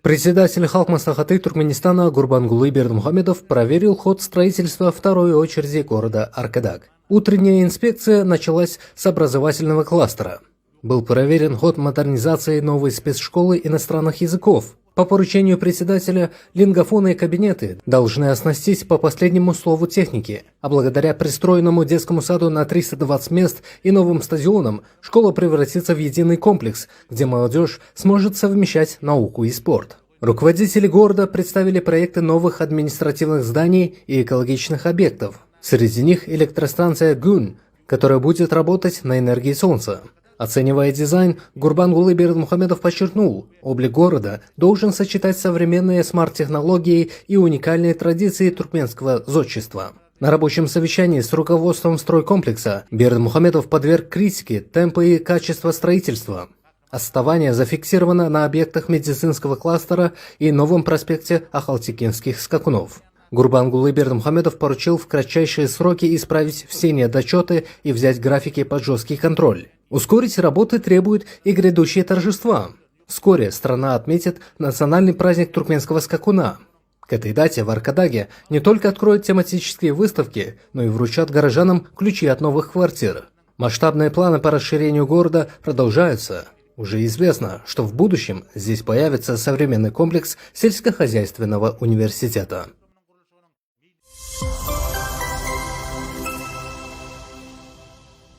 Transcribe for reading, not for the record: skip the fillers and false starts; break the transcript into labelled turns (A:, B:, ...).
A: Председатель Халк Маслихаты Туркменистана Гурбангулы Бердымухамедов проверил ход строительства второй очереди города Аркадаг. Утренняя инспекция началась с образовательного кластера. Был проверен ход модернизации новой спецшколы иностранных языков. По поручению председателя, лингофоны и кабинеты должны оснастить по последнему слову техники, а благодаря пристроенному детскому саду на 320 мест и новым стадионам школа превратится в единый комплекс, где молодежь сможет совмещать науку и спорт. Руководители города представили проекты новых административных зданий и экологичных объектов. Среди них электростанция Гун, которая будет работать на энергии солнца. Оценивая дизайн, Гурбангулы Бердымухамедов подчеркнул, облик города должен сочетать современные смарт-технологии и уникальные традиции туркменского зодчества. На рабочем совещании с руководством стройкомплекса Бердымухамедов подверг критике темпы и качество строительства. Отставание зафиксировано на объектах медицинского кластера и новом проспекте Ахалтекинских скакунов. Гурбангулы Бердымухамедов поручил в кратчайшие сроки исправить все недочеты и взять графики под жесткий контроль. Ускорить работы требуют и грядущие торжества. Вскоре страна отметит национальный праздник туркменского скакуна. К этой дате в Аркадаге не только откроют тематические выставки, но и вручат горожанам ключи от новых квартир. Масштабные планы по расширению города продолжаются. Уже известно, что в будущем здесь появится современный комплекс сельскохозяйственного университета.